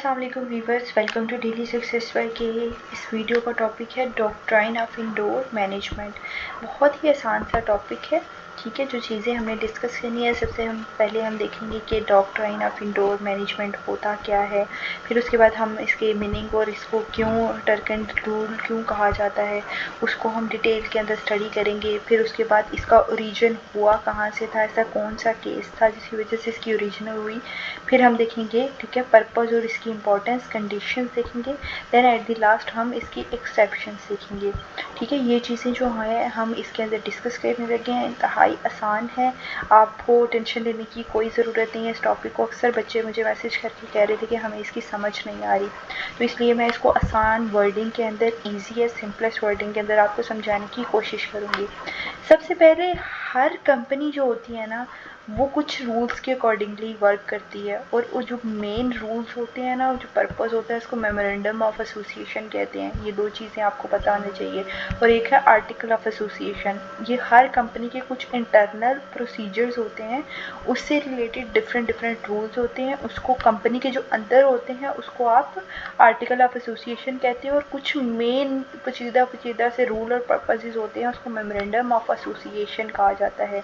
अस्सलाम वालेकुम viewers, welcome to daily success के। इस वीडियो का टॉपिक है डॉक्ट्राइन ऑफ इंडोर मैनेजमेंट। बहुत ही आसान सा टॉपिक है, ठीक है। जो चीज़ें हमने डिस्कस करनी है, सबसे पहले हम देखेंगे कि डॉक्ट्राइन ऑफ इंडोर मैनेजमेंट होता क्या है। फिर उसके बाद हम इसके मीनिंग और इसको क्यों टर्क एंड रूल क्यों कहा जाता है उसको हम डिटेल के अंदर स्टडी करेंगे। फिर उसके बाद इसका ओरिजिन हुआ कहाँ से था, ऐसा कौन सा केस था जिसकी वजह से इसकी ओरिजिनल हुई। फिर हम देखेंगे, ठीक है, पर्पज़ और इसकी इंपॉर्टेंस, कंडीशंस देखेंगे। देन एट द लास्ट हम इसकी एक्सेप्शंस देखेंगे, ठीक है। ये चीज़ें जो हैं हम इसके अंदर डिस्कस करने लगे हैं। इंतहाई आसान है, आपको टेंशन लेने की कोई ज़रूरत नहीं है। इस टॉपिक को अक्सर बच्चे मुझे मैसेज करके कह रहे थे कि हमें इसकी समझ नहीं आ रही, तो इसलिए मैं इसको आसान वर्डिंग के अंदर, ईजी है, सिंपलेस्ट वर्डिंग के अंदर आपको समझाने की कोशिश करूँगी। सबसे पहले हर कंपनी जो होती है ना, वो कुछ रूल्स के अकॉर्डिंगली वर्क करती है, और वो जो मेन रूल्स होते हैं ना, जो पर्पस होता है, उसको मेमोरेंडम ऑफ एसोसिएशन कहते हैं। ये दो चीज़ें आपको पता होनी चाहिए। और एक है आर्टिकल ऑफ एसोसिएशन। ये हर कंपनी के कुछ इंटरनल प्रोसीजर्स होते हैं, उससे रिलेटेड डिफरेंट रूल्स होते हैं। उसको कंपनी के जो अंदर होते हैं उसको आप आर्टिकल ऑफ एसोसिएशन कहते हैं, और कुछ मेन पेचीदा से रूल और पर्पसेस होते हैं, उसको मेमोरेंडम ऑफ एसोसिएशन कहा जाता है।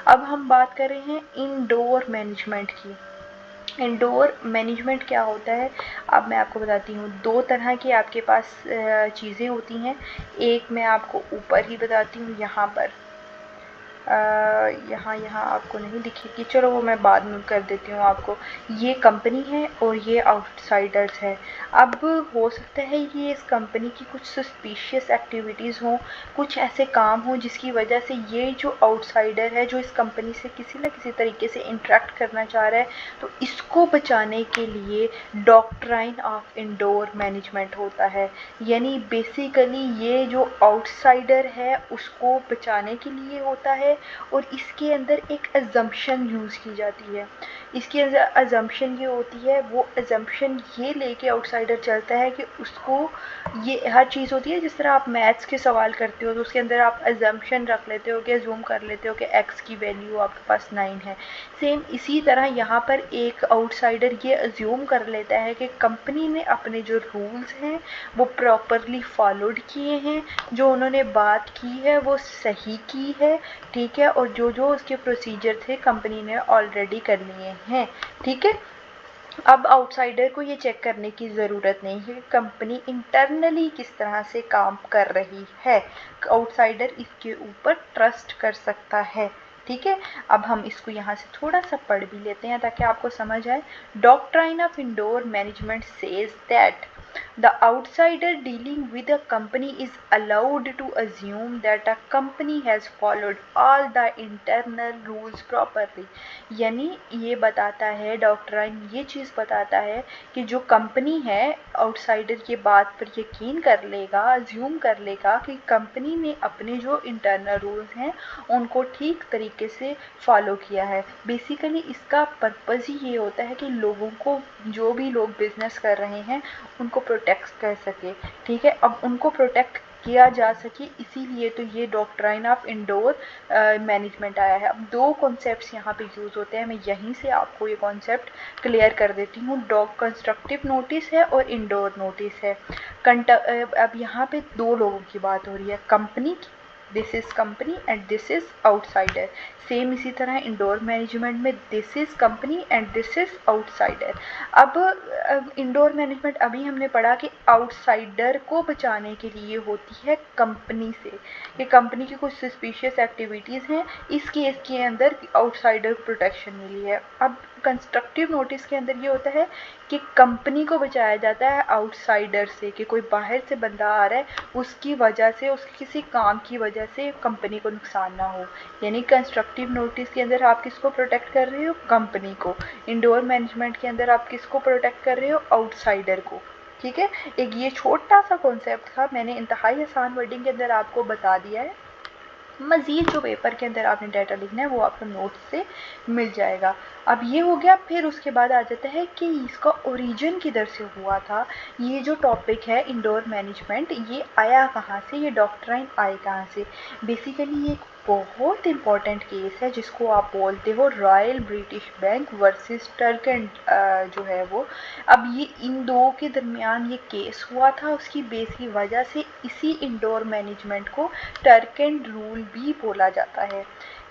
अब हम बात कर रहे हैं इंडोर मैनेजमेंट की। इंडोर मैनेजमेंट क्या होता है, अब मैं आपको बताती हूँ। दो तरह की आपके पास चीज़ें होती हैं। एक मैं आपको ऊपर ही बताती हूँ, यहाँ पर यहाँ आपको नहीं दिखेगी, चलो वो मैं बाद में कर देती हूँ आपको। ये कंपनी है और ये आउटसाइडर्स है। अब हो सकता है ये इस कंपनी की कुछ सस्पिशियस एक्टिविटीज़ हों, कुछ ऐसे काम हों जिसकी वजह से ये जो आउटसाइडर है, जो इस कंपनी से किसी न किसी तरीके से इंटरेक्ट करना चाह रहा है, तो इसको बचाने के लिए डॉक्ट्राइन ऑफ इंडोर मैनेजमेंट होता है। यानी बेसिकली ये जो आउटसाइडर है उसको बचाने के लिए होता है, और इसके अंदर एक अजम्पशन यूज़ की जाती है। इसकी अजम्पशन ये होती है, वो अजम्पशन ये लेके आउटसाइडर चलता है कि उसको, ये हर चीज़ होती है जिस तरह आप मैथ्स के सवाल करते हो तो उसके अंदर आप अजम्पशन रख लेते हो कि अज्यूम कर लेते हो कि x की वैल्यू आपके पास 9 है। सेम इसी तरह यहाँ पर एक आउटसाइडर ये अज्यूम कर लेता है कि कंपनी ने अपने जो रूल्स हैं वो प्रॉपरली फॉलोड किए हैं, जो उन्होंने बात की है वो सही की है, ठीक है, और जो जो उसके प्रोसीजर थे कंपनी ने ऑलरेडी कर लिए हैं, ठीक है। अब आउटसाइडर को ये चेक करने की ज़रूरत नहीं है कि कंपनी इंटरनली किस तरह से काम कर रही है। आउटसाइडर इसके ऊपर ट्रस्ट कर सकता है, ठीक है। अब हम इसको यहाँ से थोड़ा सा पढ़ भी लेते हैं ताकि आपको समझ आए। Doctrine of indoor management says that the outsider dealing with a company is allowed to assume that a company has followed all the internal rules properly। यानी ये बताता है, डॉक्ट्राइन ये चीज़ बताता है कि जो कंपनी है, आउटसाइडर ये बात पर यकीन कर लेगा, अज्यूम कर लेगा कि कंपनी ने अपने जो इंटरनल रूल्स हैं उनको ठीक तरीके से फॉलो किया है। बेसिकली इसका पर्पज़ ही ये होता है कि लोगों को, जो भी लोग बिज़नेस कर रहे हैं, उनको प्रोटेक्ट कर सके, ठीक है। अब उनको प्रोटेक्ट किया जा सके, इसीलिए तो ये डॉक्ट्राइन ऑफ इंडोर मैनेजमेंट आया है। अब दो कॉन्सेप्ट्स यहाँ पे यूज़ होते हैं, मैं यहीं से आपको ये कॉन्सेप्ट क्लियर कर देती हूँ। कंस्ट्रक्टिव नोटिस है और इंडोर नोटिस है। अब यहाँ पे दो लोगों की बात हो रही है, कंपनी की, this is company and this is outsider. Same इसी तरह इंडोर मैनेजमेंट में this is company and this is outsider. अब इंडोर मैनेजमेंट अभी हमने पढ़ा कि आउटसाइडर को बचाने के लिए होती है कंपनी से, कि कंपनी की कुछ सस्पिशियस एक्टिविटीज़ हैं, इस केस के अंदर आउटसाइडर प्रोटेक्शन मिली है। अब कंस्ट्रक्टिव नोटिस के अंदर ये होता है कि कंपनी को बचाया जाता है आउटसाइडर से, कि कोई बाहर से बंदा आ रहा है, उसकी वजह से, उसके किसी काम की वजह से कंपनी को नुकसान ना हो। यानी कंस्ट्रक्टिव नोटिस के अंदर आप किसको प्रोटेक्ट कर रहे हो, कंपनी को। इंडोर मैनेजमेंट के अंदर आप किसको प्रोटेक्ट कर रहे हो, आउटसाइडर को, ठीक है। एक ये छोटा सा कॉन्सेप्ट था, मैंने इंतहाई आसान वर्डिंग के अंदर आपको बता दिया है। मज़ीद जो पेपर के अंदर आपने डाटा लिखना है वो आपको नोट से मिल जाएगा। अब ये हो गया। फिर उसके बाद आ जाता है कि इसका ओरिजिन किधर से हुआ था। ये जो टॉपिक है इंडोर मैनेजमेंट, ये आया कहाँ से, ये डॉक्ट्राइन आए कहाँ से। बेसिकली ये बहुत इंपॉर्टेंट केस है जिसको आप बोलते हो royal British bank versus Turk and जो है वो। अब ये इन दो के दरमियान ये केस हुआ था, उसकी बेस की वजह से इसी इंडोर मैनेजमेंट को टर्क एंड रूल भी बोला जाता है।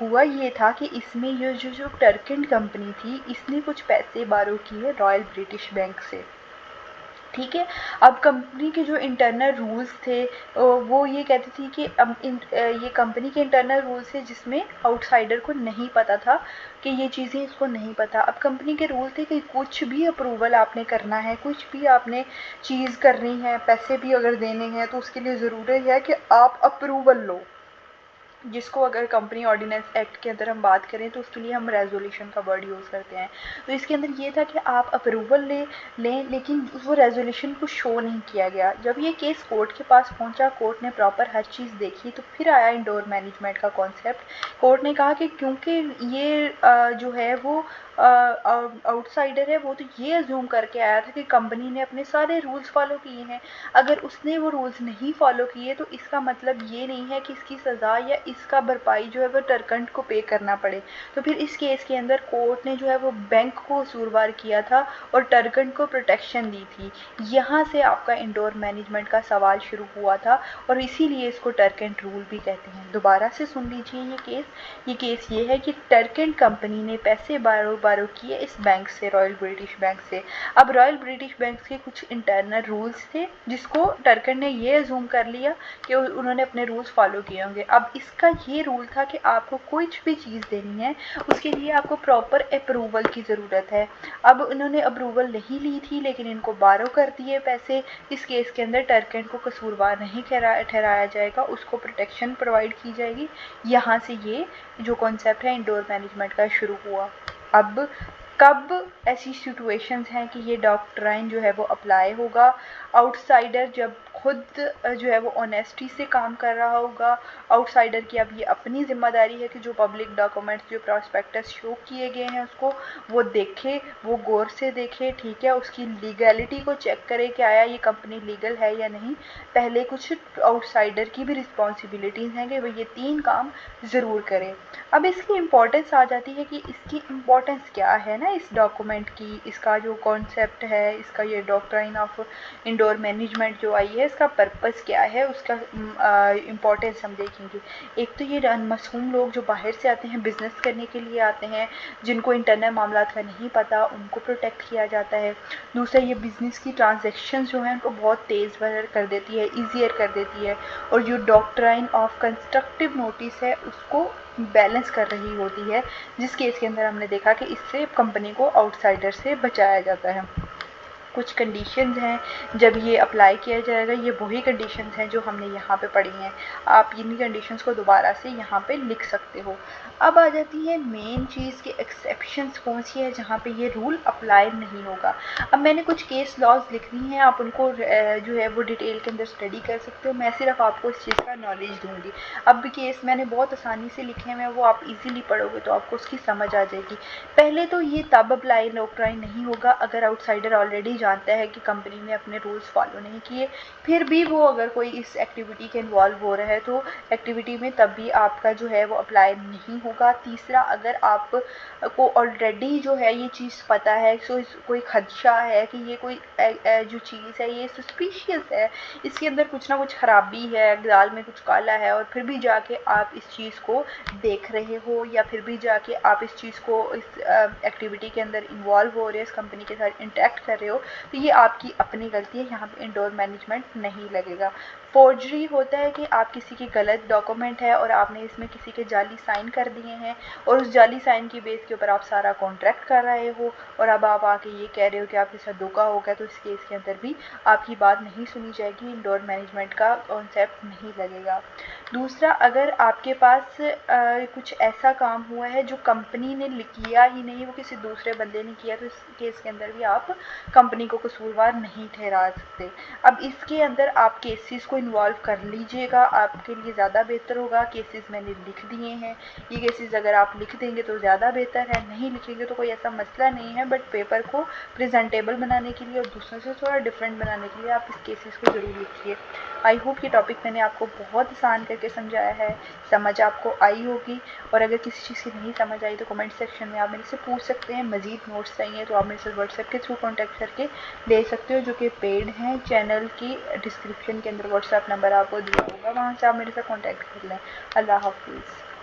हुआ ये था कि इसमें ये जो टर्क एंड कंपनी थी, इसने कुछ पैसे बारो किए रॉयल ब्रिटिश बैंक से, ठीक है। अब कंपनी के जो इंटरनल रूल्स थे वो ये कहती थी कि अब ये कंपनी के इंटरनल रूल्स थे जिसमें आउटसाइडर को नहीं पता था कि ये चीज़ें इसको नहीं पता। अब कंपनी के रूल थे कि कुछ भी अप्रूवल आपने करना है, कुछ भी आपने चीज़ करनी है, पैसे भी अगर देने हैं तो उसके लिए ज़रूरी है कि आप अप्रूवल लो, जिसको अगर कंपनी ऑर्डिनेंस एक्ट के अंदर हम बात करें तो उसके लिए हम रेजोल्यूशन का वर्ड यूज़ करते हैं। तो इसके अंदर ये था कि आप अप्रूवल लें, लेकिन वो रेजोल्यूशन को शो नहीं किया गया। जब ये केस कोर्ट के पास पहुंचा, कोर्ट ने प्रॉपर हर चीज़ देखी, तो फिर आया इंडोर मैनेजमेंट का कॉन्सेप्ट। कोर्ट ने कहा कि क्योंकि ये जो है वो आउटसाइडर है, वो तो ये अज्यूम करके आया था कि कंपनी ने अपने सारे रूल्स फॉलो किए हैं। अगर उसने वो रूल्स नहीं फॉलो किए तो इसका मतलब ये नहीं है कि इसकी सज़ा या इसका भरपाई जो है वो टर्कंट को पे करना पड़े। तो फिर इस केस के अंदर कोर्ट ने जो है वो बैंक को कसूरवार किया था और टर्कंट को प्रोटेक्शन दी थी। यहाँ से आपका इंडोर मैनेजमेंट का सवाल शुरू हुआ था और इसीलिए इसको टर्कंट रूल भी कहते हैं। दोबारा से सुन लीजिए ये केस ये है कि टर्कंट कंपनी ने पैसे बारो किए इस बैंक से, रॉयल ब्रिटिश बैंक से। अब रॉयल ब्रिटिश बैंक के कुछ इंटरनल रूल्स थे जिसको टर्कन ने ये अज्यूम कर लिया कि उन्होंने अपने रूल्स फॉलो किए होंगे। अब इसका ये रूल था कि आपको कुछ भी चीज़ देनी है उसके लिए आपको प्रॉपर अप्रूवल की ज़रूरत है। अब उन्होंने अप्रूवल नहीं ली थी लेकिन इनको बारो कर दिए पैसे। इस केस के अंदर टर्कन को कसूरवार नहीं ठहराया जाएगा, उसको प्रोटेक्शन प्रोवाइड की जाएगी। यहाँ से ये जो कॉन्सेप्ट है इंडोर मैनेजमेंट का शुरू हुआ। अब कब ऐसी सिचुएशंस हैं कि ये डॉक्ट्राइन जो है वो अप्लाई होगा? आउटसाइडर जब खुद जो है वो ऑनेस्टी से काम कर रहा होगा। आउटसाइडर की अब ये अपनी ज़िम्मेदारी है कि जो पब्लिक डॉक्यूमेंट्स, जो प्रॉस्पेक्टस शो किए गए हैं उसको वो देखे, वो गौर से देखे, ठीक है। उसकी लीगैलिटी को चेक करे कि आया ये कंपनी लीगल है या नहीं। पहले कुछ आउटसाइडर की भी रिस्पॉन्सिबिलिटीज़ हैं कि वो ये 3 काम ज़रूर करें। अब इसकी इम्पोर्टेंस आ जाती है कि इसकी इम्पोर्टेंस क्या है ना इस डॉक्यूमेंट की, इसका जो कॉन्सेप्ट है, इसका ये डॉक्ट्राइन ऑफ इंडोर मैनेजमेंट जो आई है, इसका पर्पस क्या है, उसका इम्पोर्टेंस हम देखेंगे। एक तो ये अनमसूम लोग जो बाहर से आते हैं, बिज़नेस करने के लिए आते हैं, जिनको इंटरनल मामलात का नहीं पता, उनको प्रोटेक्ट किया जाता है। दूसरा, ये बिज़नेस की ट्रांजेक्शन्स जो हैं उनको बहुत तेज़ कर देती है, ईजियर कर देती है। और जो डॉक्ट्राइन ऑफ कंस्ट्रक्टिव नोटिस है उसको बैलेंस कर रही होती है, जिस केस के अंदर हमने देखा कि इससे कंपनी को आउटसाइडर से बचाया जाता है। कुछ कंडीशंस हैं जब ये अप्लाई किया जाएगा, ये वही कंडीशंस हैं जो हमने यहाँ पे पढ़ी हैं। आप इन्हीं कंडीशंस को दोबारा से यहाँ पे लिख सकते हो। अब आ जाती है मेन चीज़ के एक्सेप्शंस कौन सी है जहाँ पे ये रूल अप्लाई नहीं होगा। अब मैंने कुछ केस लॉज लिख दी हैं, आप उनको जो है वो डिटेल के अंदर स्टडी कर सकते हो। मैं सिर्फ आपको इस चीज़ का नॉलेज दूँगी। अब केस मैंने बहुत आसानी से लिखे हैं, वो आप ईजिली पढ़ोगे तो आपको उसकी समझ आ जाएगी। पहले तो ये तब अप्लाई डॉक्ट्राइन नहीं होगा अगर आउटसाइडर ऑलरेडी जानता है कि कंपनी ने अपने रूल्स फॉलो नहीं किए, फिर भी वो अगर कोई इस एक्टिविटी के इन्वॉल्व हो रहा है तो एक्टिविटी में तब भी आपका जो है वो अप्लाई नहीं होगा। तीसरा, अगर आप को ऑलरेडी जो है ये चीज़ पता है, सो कोई खदशा है कि ये कोई जो चीज़ है ये सस्पिशियस है, इसके अंदर कुछ ना कुछ ख़राबी है, दाल में कुछ काला है, और फिर भी जाके आप इस चीज़ को देख रहे हो या फिर भी जाके आप इस चीज़ को इस एक्टिविटी के अंदर इन्वॉल्व हो रहे हो, इस कंपनी के साथ इंटरेक्ट कर रहे हो, तो ये आपकी अपनी गलती है, यहाँ पे इंडोर मैनेजमेंट नहीं लगेगा। फोर्जरी होता है कि आप किसी के गलत डॉक्यूमेंट है और आपने इसमें किसी के जाली साइन कर दिए हैं और उस जाली साइन की बेस के ऊपर आप सारा कॉन्ट्रैक्ट कर रहे हो और अब आप आके ये कह रहे हो कि आपके साथ धोखा हो गया, तो इस केस के अंदर भी आपकी बात नहीं सुनी जाएगी, इंडोर मैनेजमेंट का कॉन्सेप्ट नहीं लगेगा। दूसरा, अगर आपके पास कुछ ऐसा काम हुआ है जो कंपनी ने किया ही नहीं, वो किसी दूसरे बंदे ने किया, तो इस केस के अंदर भी आप कंपनी को कसूरवार नहीं ठहरा सकते। अब इसके अंदर आप केसेस को इन्वॉल्व कर लीजिएगा, आपके लिए ज़्यादा बेहतर होगा। केसेस मैंने लिख दिए हैं, ये केसेस अगर आप लिख देंगे तो ज़्यादा बेहतर है, नहीं लिखेंगे तो कोई ऐसा मसला नहीं है, बट पेपर को प्रेजेंटेबल बनाने के लिए और दूसरों से थोड़ा डिफरेंट बनाने के लिए आप इस केसेस को ज़रूर लिखिए। आई होप ये टॉपिक मैंने आपको बहुत आसान करके समझाया है, समझ आपको आई होगी। और अगर किसी चीज़ की नहीं समझ आई तो कमेंट सेक्शन में आप मेरे से पूछ सकते हैं। मज़ीद नोट्स चाहिए तो आप मेरे से व्हाट्सएप के थ्रू कॉन्टैक्ट करके ले सकते हो, जो कि पेड हैं। चैनल की डिस्क्रिप्शन के अंदर व्हाट्सएप नंबर आपको दिया होगा, वहाँ से आप मेरे से कॉन्टैक्ट कर लें। अल्लाह हाफिज़।